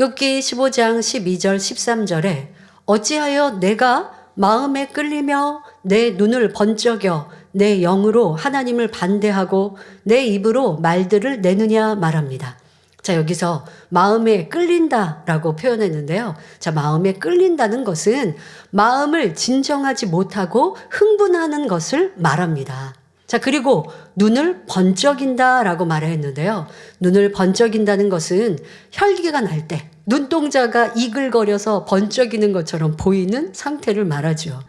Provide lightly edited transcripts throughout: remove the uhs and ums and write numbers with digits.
욥기 15장 12절 13절에 어찌하여 내가 마음에 끌리며 내 눈을 번쩍여 내 영으로 하나님을 반대하고 내 입으로 말들을 내느냐 말합니다. 자, 여기서 마음에 끌린다라고 표현했는데요. 자, 마음에 끌린다는 것은 마음을 진정하지 못하고 흥분하는 것을 말합니다. 자, 그리고 눈을 번쩍인다라고 말했는데요. 눈을 번쩍인다는 것은 혈기가 날 때 눈동자가 이글거려서 번쩍이는 것처럼 보이는 상태를 말하죠.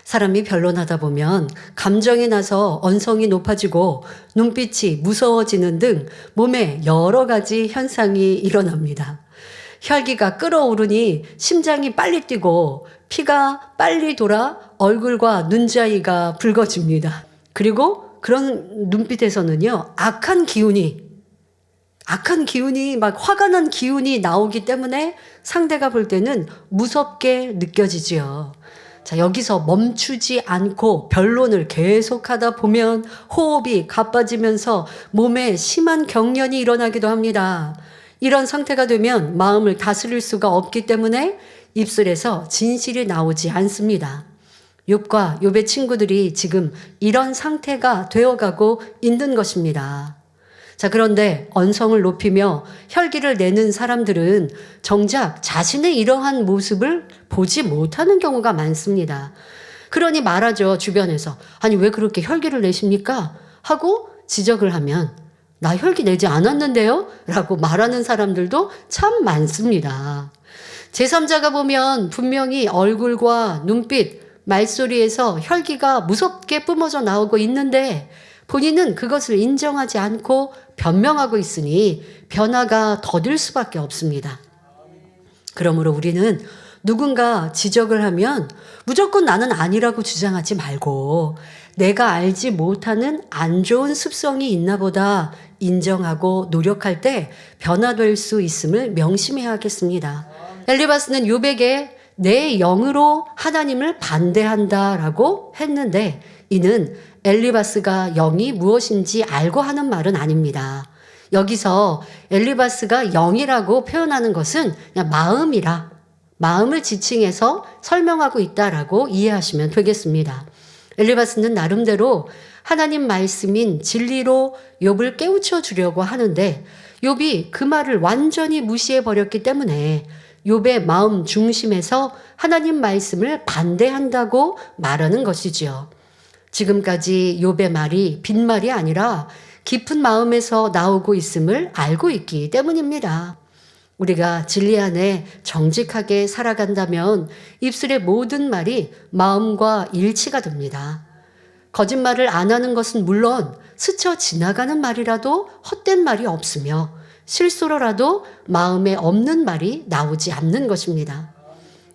사람이 변론하다 보면 감정이 나서 언성이 높아지고 눈빛이 무서워지는 등 몸에 여러 가지 현상이 일어납니다. 혈기가 끓어오르니 심장이 빨리 뛰고 피가 빨리 돌아 얼굴과 눈자위가 붉어집니다. 그리고 그런 눈빛에서는요, 악한 기운이 막 화가 난 기운이 나오기 때문에 상대가 볼 때는 무섭게 느껴지지요. 자, 여기서 멈추지 않고 변론을 계속하다 보면 호흡이 가빠지면서 몸에 심한 경련이 일어나기도 합니다. 이런 상태가 되면 마음을 다스릴 수가 없기 때문에 입술에서 진실이 나오지 않습니다. 욥과 욥의 친구들이 지금 이런 상태가 되어가고 있는 것입니다. 자, 그런데 언성을 높이며 혈기를 내는 사람들은 정작 자신의 이러한 모습을 보지 못하는 경우가 많습니다. 그러니 말하죠, 주변에서. 아니, 왜 그렇게 혈기를 내십니까? 하고 지적을 하면 나 혈기 내지 않았는데요? 라고 말하는 사람들도 참 많습니다. 제3자가 보면 분명히 얼굴과 눈빛, 말소리에서 혈기가 무섭게 뿜어져 나오고 있는데 본인은 그것을 인정하지 않고 변명하고 있으니 변화가 더딜 수밖에 없습니다. 그러므로 우리는 누군가 지적을 하면 무조건 나는 아니라고 주장하지 말고 내가 알지 못하는 안 좋은 습성이 있나 보다 인정하고 노력할 때 변화될 수 있음을 명심해야겠습니다. 엘리바스는 욥에게 내 영으로 하나님을 반대한다라고 했는데 이는 엘리바스가 영이 무엇인지 알고 하는 말은 아닙니다. 여기서 엘리바스가 영이라고 표현하는 것은 그냥 마음을 지칭해서 설명하고 있다라고 이해하시면 되겠습니다. 엘리바스는 나름대로 하나님 말씀인 진리로 욥을 깨우쳐 주려고 하는데 욥이 그 말을 완전히 무시해 버렸기 때문에 욥의 마음 중심에서 하나님 말씀을 반대한다고 말하는 것이지요. 지금까지 욥의 말이 빈말이 아니라 깊은 마음에서 나오고 있음을 알고 있기 때문입니다. 우리가 진리 안에 정직하게 살아간다면 입술의 모든 말이 마음과 일치가 됩니다. 거짓말을 안 하는 것은 물론 스쳐 지나가는 말이라도 헛된 말이 없으며 실수로라도 마음에 없는 말이 나오지 않는 것입니다.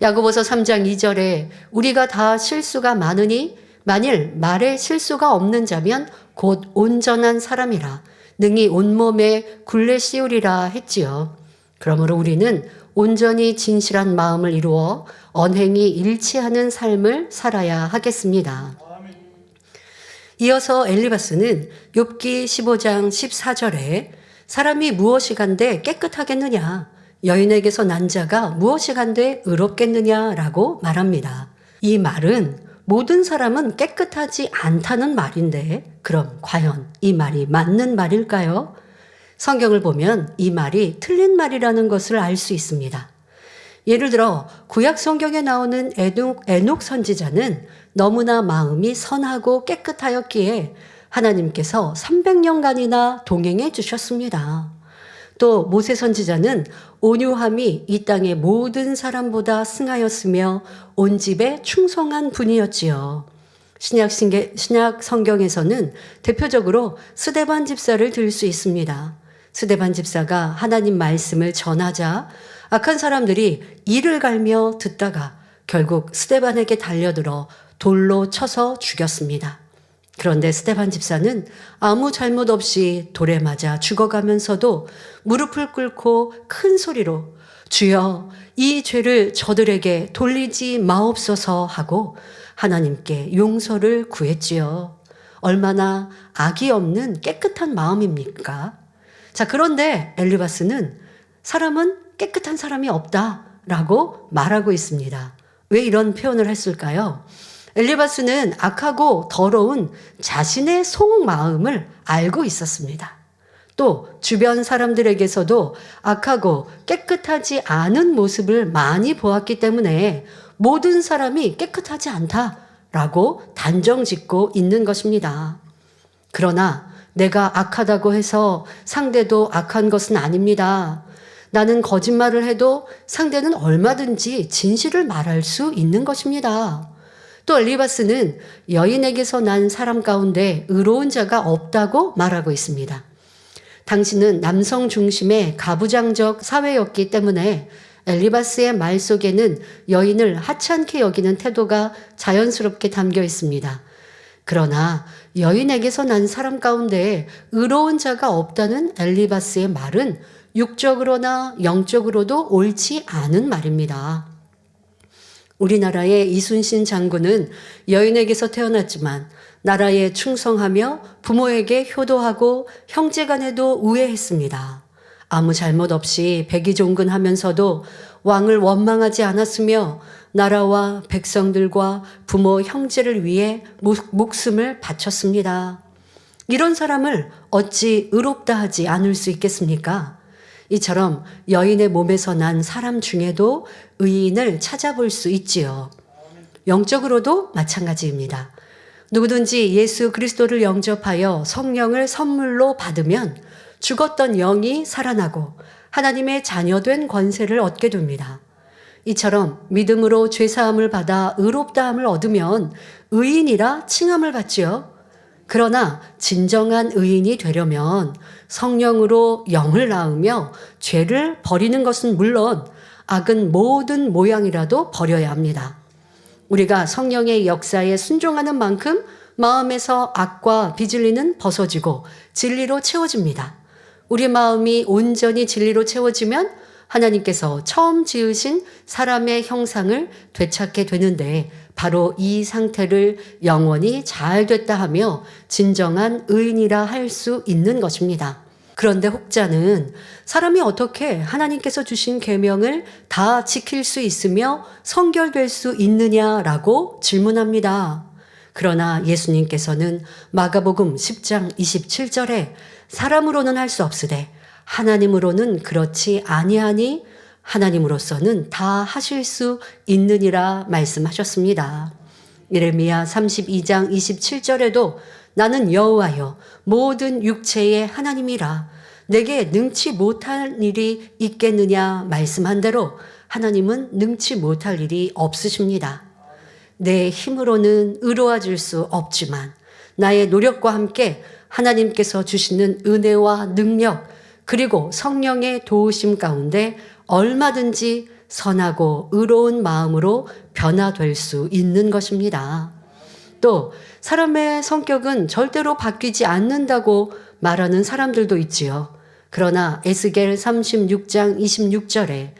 야고보서 3장 2절에 우리가 다 실수가 많으니 만일 말에 실수가 없는 자면 곧 온전한 사람이라 능히 온몸에 굴레 씌우리라 했지요. 그러므로 우리는 온전히 진실한 마음을 이루어 언행이 일치하는 삶을 살아야 하겠습니다. 이어서 엘리바스는 욥기 15장 14절에 사람이 무엇이 간데 깨끗하겠느냐 여인에게서 난 자가 무엇이 간데 의롭겠느냐라고 말합니다. 이 말은 모든 사람은 깨끗하지 않다는 말인데 그럼 과연 이 말이 맞는 말일까요? 성경을 보면 이 말이 틀린 말이라는 것을 알 수 있습니다. 예를 들어 구약 성경에 나오는 에녹 선지자는 너무나 마음이 선하고 깨끗하였기에 하나님께서 300년간이나 동행해 주셨습니다. 또 모세 선지자는 온유함이 이 땅의 모든 사람보다 승하였으며 온 집에 충성한 분이었지요. 신약 성경에서는 대표적으로 스데반 집사를 들 수 있습니다. 스데반 집사가 하나님 말씀을 전하자 악한 사람들이 이를 갈며 듣다가 결국 스데반에게 달려들어 돌로 쳐서 죽였습니다. 그런데 스데반 집사는 아무 잘못 없이 돌에 맞아 죽어가면서도 무릎을 꿇고 큰 소리로 주여 이 죄를 저들에게 돌리지 마옵소서 하고 하나님께 용서를 구했지요. 얼마나 악이 없는 깨끗한 마음입니까? 자, 그런데 엘리바스는 사람은 깨끗한 사람이 없다라고 말하고 있습니다. 왜 이런 표현을 했을까요? 엘리바스는 악하고 더러운 자신의 속마음을 알고 있었습니다. 또 주변 사람들에게서도 악하고 깨끗하지 않은 모습을 많이 보았기 때문에 모든 사람이 깨끗하지 않다라고 단정짓고 있는 것입니다. 그러나 내가 악하다고 해서 상대도 악한 것은 아닙니다. 나는 거짓말을 해도 상대는 얼마든지 진실을 말할 수 있는 것입니다. 또 엘리바스는 여인에게서 난 사람 가운데 의로운 자가 없다고 말하고 있습니다. 당시는 남성 중심의 가부장적 사회였기 때문에 엘리바스의 말 속에는 여인을 하찮게 여기는 태도가 자연스럽게 담겨 있습니다. 그러나 여인에게서 난 사람 가운데 의로운 자가 없다는 엘리바스의 말은 육적으로나 영적으로도 옳지 않은 말입니다. 우리나라의 이순신 장군은 여인에게서 태어났지만 나라에 충성하며 부모에게 효도하고 형제간에도 우애했습니다. 아무 잘못 없이 백의종군하면서도 왕을 원망하지 않았으며 나라와 백성들과 부모 형제를 위해 목숨을 바쳤습니다. 이런 사람을 어찌 의롭다 하지 않을 수 있겠습니까? 이처럼 여인의 몸에서 난 사람 중에도 의인을 찾아볼 수 있지요. 영적으로도 마찬가지입니다. 누구든지 예수 그리스도를 영접하여 성령을 선물로 받으면 죽었던 영이 살아나고 하나님의 자녀된 권세를 얻게 됩니다. 이처럼 믿음으로 죄사함을 받아 의롭다함을 얻으면 의인이라 칭함을 받지요. 그러나 진정한 의인이 되려면 성령으로 영을 낳으며 죄를 버리는 것은 물론 악은 모든 모양이라도 버려야 합니다. 우리가 성령의 역사에 순종하는 만큼 마음에서 악과 비진리는 벗어지고 진리로 채워집니다. 우리 마음이 온전히 진리로 채워지면 하나님께서 처음 지으신 사람의 형상을 되찾게 되는데 바로 이 상태를 영원히 잘 됐다 하며 진정한 의인이라 할 수 있는 것입니다. 그런데 혹자는 사람이 어떻게 하나님께서 주신 계명을 다 지킬 수 있으며 성결될 수 있느냐라고 질문합니다. 그러나 예수님께서는 마가복음 10장 27절에 사람으로는 할 수 없으되 하나님으로는 그렇지 아니하니 하나님으로서는 다 하실 수 있느니라 말씀하셨습니다. 예레미야 32장 27절에도 나는 여호와여 모든 육체의 하나님이라 내게 능치 못할 일이 있겠느냐 말씀한 대로 하나님은 능치 못할 일이 없으십니다. 내 힘으로는 의로워질 수 없지만 나의 노력과 함께 하나님께서 주시는 은혜와 능력 그리고 성령의 도우심 가운데 얼마든지 선하고 의로운 마음으로 변화될 수 있는 것입니다. 또 사람의 성격은 절대로 바뀌지 않는다고 말하는 사람들도 있지요. 그러나 에스겔 36장 26절에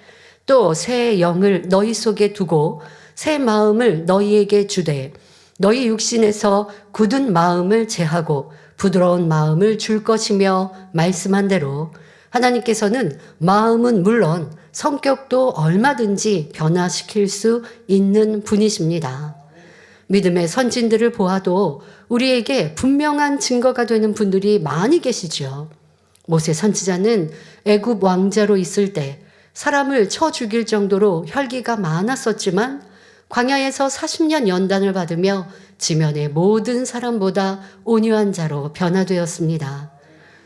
또 새 영을 너희 속에 두고 새 마음을 너희에게 주되 너희 육신에서 굳은 마음을 제하고 부드러운 마음을 줄 것이며 말씀한 대로 하나님께서는 마음은 물론 성격도 얼마든지 변화시킬 수 있는 분이십니다. 믿음의 선진들을 보아도 우리에게 분명한 증거가 되는 분들이 많이 계시죠. 모세 선지자는 애굽 왕자로 있을 때 사람을 쳐 죽일 정도로 혈기가 많았었지만 광야에서 40년 연단을 받으며 지면의 모든 사람보다 온유한 자로 변화되었습니다.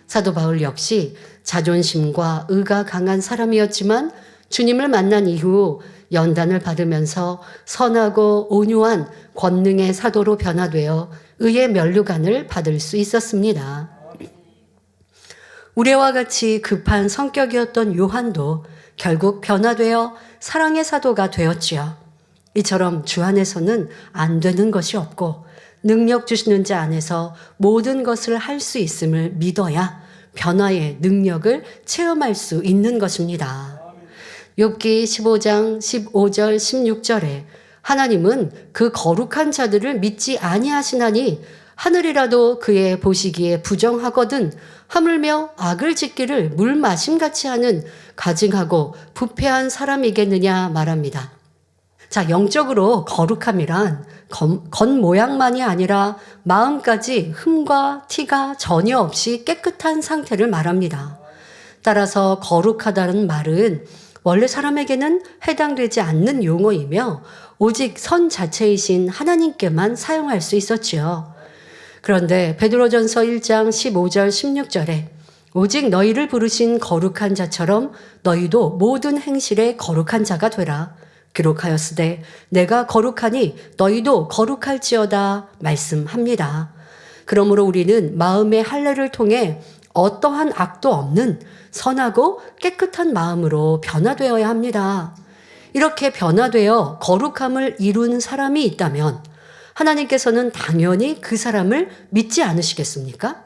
사도 바울 역시 자존심과 의가 강한 사람이었지만 주님을 만난 이후 연단을 받으면서 선하고 온유한 권능의 사도로 변화되어 의의 면류관을 받을 수 있었습니다. 우리와 같이 급한 성격이었던 요한도 결국 변화되어 사랑의 사도가 되었지요. 이처럼 주 안에서는 안 되는 것이 없고 능력 주시는 자 안에서 모든 것을 할 수 있음을 믿어야 변화의 능력을 체험할 수 있는 것입니다. 욥기 15장 15절 16절에 하나님은 그 거룩한 자들을 믿지 아니하시나니 하늘이라도 그의 보시기에 부정하거든 하물며 악을 짓기를 물 마심같이 하는 가증하고 부패한 사람이겠느냐 말합니다. 자, 영적으로 거룩함이란 겉모양만이 아니라 마음까지 흠과 티가 전혀 없이 깨끗한 상태를 말합니다. 따라서 거룩하다는 말은 원래 사람에게는 해당되지 않는 용어이며 오직 선 자체이신 하나님께만 사용할 수 있었지요. 그런데 베드로전서 1장 15절 16절에 오직 너희를 부르신 거룩한 자처럼 너희도 모든 행실에 거룩한 자가 되라. 기록하였으되 내가 거룩하니 너희도 거룩할지어다 말씀합니다. 그러므로 우리는 마음의 할례를 통해 어떠한 악도 없는 선하고 깨끗한 마음으로 변화되어야 합니다. 이렇게 변화되어 거룩함을 이루는 사람이 있다면 하나님께서는 당연히 그 사람을 믿지 않으시겠습니까?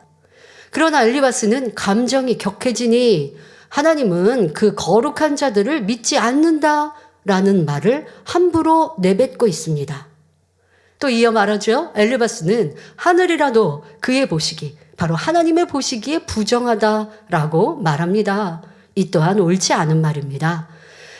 그러나 엘리바스는 감정이 격해지니 하나님은 그 거룩한 자들을 믿지 않는다라는 말을 함부로 내뱉고 있습니다. 또 이어 말하죠. 엘리바스는 하늘이라도 그의 보시기, 바로 하나님의 보시기에 부정하다라고 말합니다. 이 또한 옳지 않은 말입니다.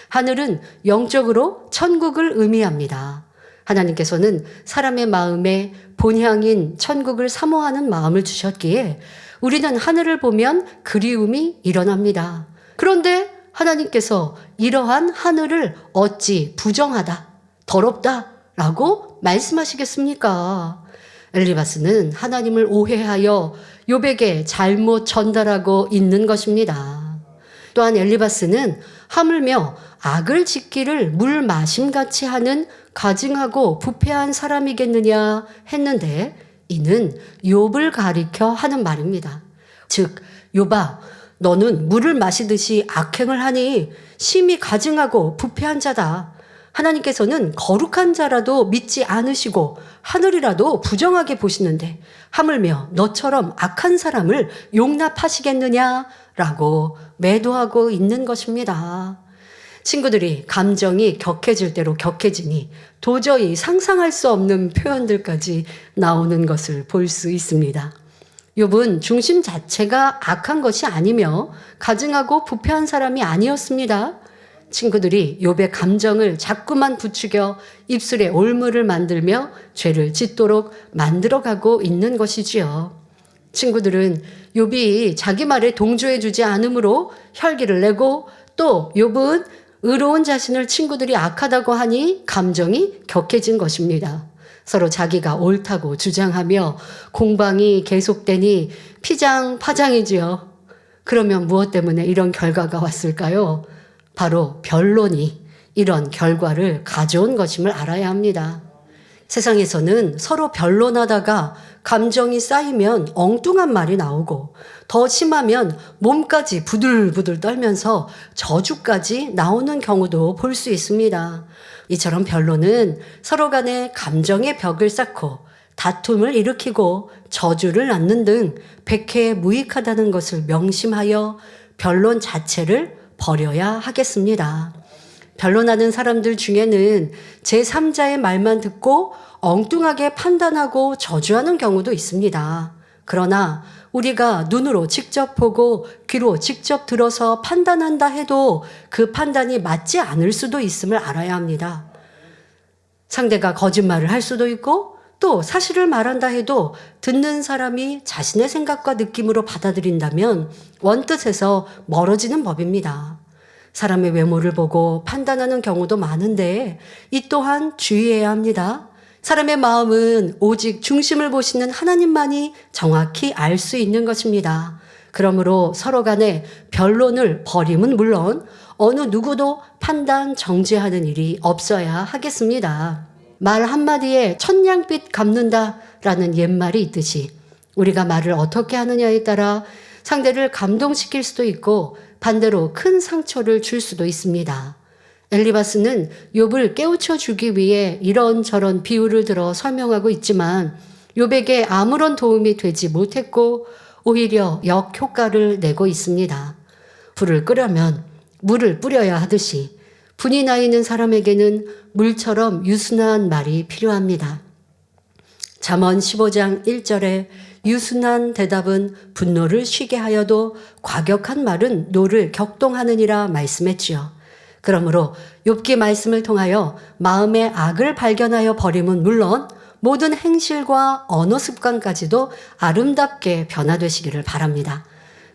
하늘은 영적으로 천국을 의미합니다. 하나님께서는 사람의 마음에 본향인 천국을 사모하는 마음을 주셨기에 우리는 하늘을 보면 그리움이 일어납니다. 그런데 하나님께서 이러한 하늘을 어찌 부정하다, 더럽다라고 말씀하시겠습니까? 엘리바스는 하나님을 오해하여 욥에게 잘못 전달하고 있는 것입니다. 또한 엘리바스는 하물며 악을 짓기를 물 마심같이 하는 가증하고 부패한 사람이겠느냐 했는데 이는 욥을 가리켜 하는 말입니다. 즉 욥아 너는 물을 마시듯이 악행을 하니 심히 가증하고 부패한 자다. 하나님께서는 거룩한 자라도 믿지 않으시고 하늘이라도 부정하게 보시는데 하물며 너처럼 악한 사람을 용납하시겠느냐라고 매도하고 있는 것입니다. 친구들이 감정이 격해질 대로 격해지니 도저히 상상할 수 없는 표현들까지 나오는 것을 볼 수 있습니다. 욥은 중심 자체가 악한 것이 아니며 가증하고 부패한 사람이 아니었습니다. 친구들이 욥의 감정을 자꾸만 부추겨 입술에 올무를 만들며 죄를 짓도록 만들어가고 있는 것이지요. 친구들은 욥이 자기 말에 동조해 주지 않으므로 혈기를 내고 또 욥은 의로운 자신을 친구들이 악하다고 하니 감정이 격해진 것입니다. 서로 자기가 옳다고 주장하며 공방이 계속되니 피장파장이지요. 그러면 무엇 때문에 이런 결과가 왔을까요? 바로 변론이 이런 결과를 가져온 것임을 알아야 합니다. 세상에서는 서로 변론하다가 감정이 쌓이면 엉뚱한 말이 나오고 더 심하면 몸까지 부들부들 떨면서 저주까지 나오는 경우도 볼 수 있습니다. 이처럼 변론은 서로 간에 감정의 벽을 쌓고 다툼을 일으키고 저주를 낳는 등 백해에 무익하다는 것을 명심하여 변론 자체를 버려야 하겠습니다. 변론하는 사람들 중에는 제3자의 말만 듣고 엉뚱하게 판단하고 저주하는 경우도 있습니다. 그러나 우리가 눈으로 직접 보고 귀로 직접 들어서 판단한다 해도 그 판단이 맞지 않을 수도 있음을 알아야 합니다. 상대가 거짓말을 할 수도 있고 또 사실을 말한다 해도 듣는 사람이 자신의 생각과 느낌으로 받아들인다면 원뜻에서 멀어지는 법입니다. 사람의 외모를 보고 판단하는 경우도 많은데 이 또한 주의해야 합니다. 사람의 마음은 오직 중심을 보시는 하나님만이 정확히 알 수 있는 것입니다. 그러므로 서로 간에 변론을 버림은 물론 어느 누구도 판단 정죄하는 일이 없어야 하겠습니다. 말 한마디에 천냥빚 갚는다라는 옛말이 있듯이 우리가 말을 어떻게 하느냐에 따라 상대를 감동시킬 수도 있고 반대로 큰 상처를 줄 수도 있습니다. 엘리바스는 욥을 깨우쳐 주기 위해 이런저런 비유를 들어 설명하고 있지만 욥에게 아무런 도움이 되지 못했고 오히려 역효과를 내고 있습니다. 불을 끄려면 물을 뿌려야 하듯이 분이 나 있는 사람에게는 물처럼 유순한 말이 필요합니다. 잠언 15장 1절에 유순한 대답은 분노를 쉬게 하여도 과격한 말은 노를 격동하느니라 말씀했지요. 그러므로 욥기 말씀을 통하여 마음의 악을 발견하여 버림은 물론 모든 행실과 언어 습관까지도 아름답게 변화되시기를 바랍니다.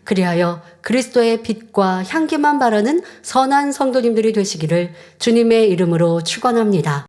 그리하여 그리스도의 빛과 향기만 바라는 선한 성도님들이 되시기를 주님의 이름으로 축원합니다.